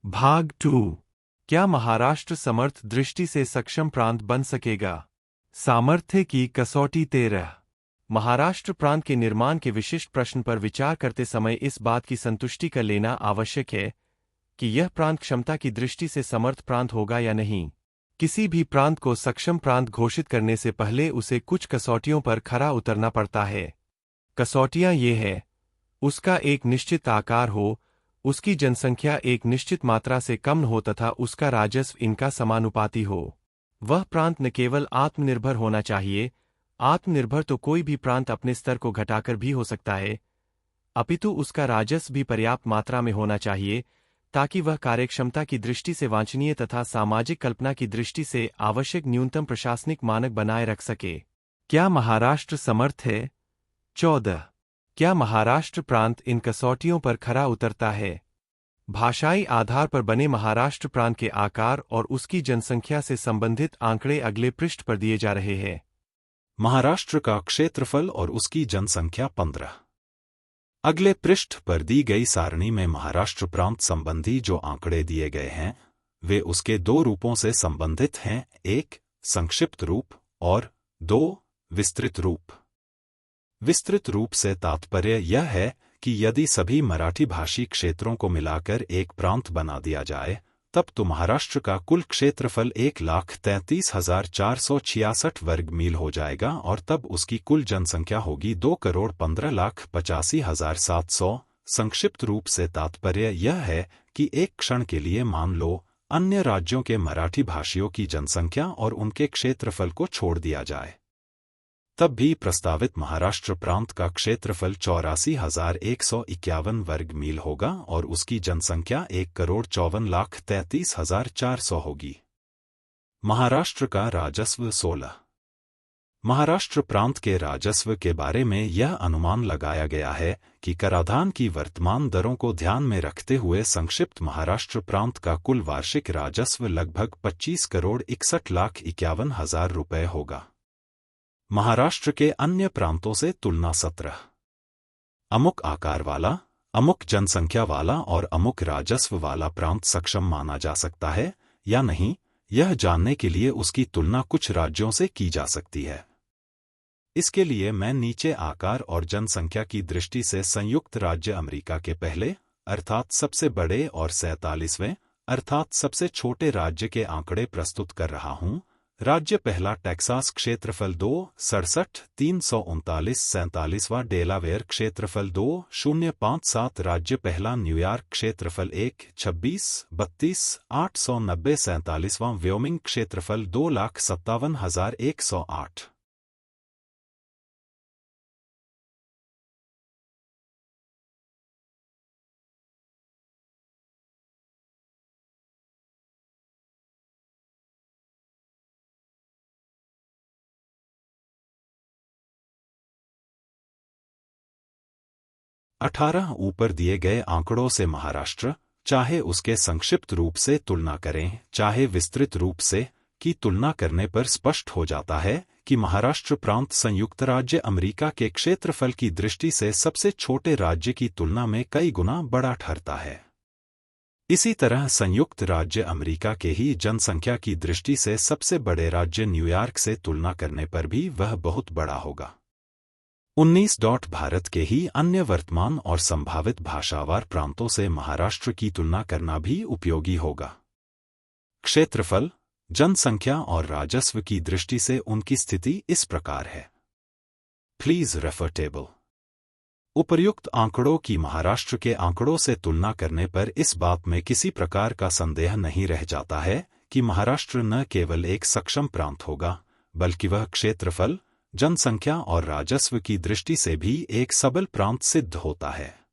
भाग 2। क्या महाराष्ट्र समर्थ दृष्टि से सक्षम प्रांत बन सकेगा? सामर्थ्य की कसौटी 13। महाराष्ट्र प्रांत के निर्माण के विशिष्ट प्रश्न पर विचार करते समय इस बात की संतुष्टि कर लेना आवश्यक है कि यह प्रांत क्षमता की दृष्टि से समर्थ प्रांत होगा या नहीं। किसी भी प्रांत को सक्षम प्रांत घोषित करने से पहले उसे कुछ कसौटियों पर खरा उतरना पड़ता है। कसौटियां ये हैं: उसका एक निश्चित आकार हो, उसकी जनसंख्या एक निश्चित मात्रा से कम हो तथा उसका राजस्व इनका समानुपाती हो। वह प्रांत न केवल आत्मनिर्भर होना चाहिए, आत्मनिर्भर तो कोई भी प्रांत अपने स्तर को घटाकर भी हो सकता है, अपितु उसका राजस्व भी पर्याप्त मात्रा में होना चाहिए ताकि वह कार्यक्षमता की दृष्टि से वांछनीय तथा सामाजिक कल्पना की दृष्टि से आवश्यक न्यूनतम प्रशासनिक मानक बनाए रख सके। क्या महाराष्ट्र समर्थ है? 14। क्या महाराष्ट्र प्रांत इन कसौटियों पर खरा उतरता है? भाषाई आधार पर बने महाराष्ट्र प्रांत के आकार और उसकी जनसंख्या से संबंधित आंकड़े अगले पृष्ठ पर दिए जा रहे हैं। महाराष्ट्र का क्षेत्रफल और उसकी जनसंख्या 15। अगले पृष्ठ पर दी गई सारणी में महाराष्ट्र प्रांत संबंधी जो आंकड़े दिए गए हैं वे उसके दो रूपों से संबंधित हैं, 1 संक्षिप्त रूप और 2 विस्तृत रूप। विस्तृत रूप से तात्पर्य यह है कि यदि सभी मराठी भाषी क्षेत्रों को मिलाकर एक प्रांत बना दिया जाए तब तो महाराष्ट्र का कुल क्षेत्रफल 1,33,466 वर्ग मील हो जाएगा और तब उसकी कुल जनसंख्या होगी 2,15,85,700। संक्षिप्त रूप से तात्पर्य यह है कि एक क्षण के लिए मान लो अन्य राज्यों के मराठी भाषियों की जनसंख्या और उनके क्षेत्रफल को छोड़ दिया जाए, तब भी प्रस्तावित महाराष्ट्र प्रांत का क्षेत्रफल 84,151 वर्ग मील होगा और उसकी जनसंख्या 1,54,33,400 होगी। महाराष्ट्र का राजस्व 16। महाराष्ट्र प्रांत के राजस्व के बारे में यह अनुमान लगाया गया है कि कराधान की वर्तमान दरों को ध्यान में रखते हुए संक्षिप्त महाराष्ट्र प्रांत का कुल वार्षिक राजस्व लगभग 25,61,51,000 रुपये होगा। महाराष्ट्र के अन्य प्रांतों से तुलना 17। अमुक आकार वाला, अमुक जनसंख्या वाला और अमुक राजस्व वाला प्रांत सक्षम माना जा सकता है या नहीं, यह जानने के लिए उसकी तुलना कुछ राज्यों से की जा सकती है। इसके लिए मैं नीचे आकार और जनसंख्या की दृष्टि से संयुक्त राज्य अमेरिका के पहले अर्थात सबसे बड़े और 47वें अर्थात सबसे छोटे राज्य के आंकड़े प्रस्तुत कर रहा हूं। राज्य पहला टेक्सास, क्षेत्रफल 2,67,339,47वां डेलावेयर, क्षेत्रफल 2,057। राज्य पहला न्यूयॉर्क, क्षेत्रफल 1,26,32,890,47वां व्योमिंग, क्षेत्रफल 2,57,108। ऊपर दिए गए आंकड़ों से महाराष्ट्र, चाहे उसके संक्षिप्त रूप से तुलना करें चाहे विस्तृत रूप से, की तुलना करने पर स्पष्ट हो जाता है कि महाराष्ट्र प्रांत संयुक्त राज्य अमेरिका के क्षेत्रफल की दृष्टि से सबसे छोटे राज्य की तुलना में कई गुना बड़ा ठहरता है। इसी तरह संयुक्त राज्य अमेरिका के ही जनसंख्या की दृष्टि से सबसे बड़े राज्य न्यूयॉर्क से तुलना करने पर भी वह बहुत बड़ा होगा। 19. भारत के ही अन्य वर्तमान और संभावित भाषावार प्रांतों से महाराष्ट्र की तुलना करना भी उपयोगी होगा। क्षेत्रफल, जनसंख्या और राजस्व की दृष्टि से उनकी स्थिति इस प्रकार है। Please refer table. उपर्युक्त आंकड़ों की महाराष्ट्र के आंकड़ों से तुलना करने पर इस बात में किसी प्रकार का संदेह नहीं रह जाता है कि महाराष्ट्र न केवल एक सक्षम प्रांत होगा बल्कि वह क्षेत्रफल, जनसंख्या और राजस्व की दृष्टि से भी एक सबल प्रांत सिद्ध होता है।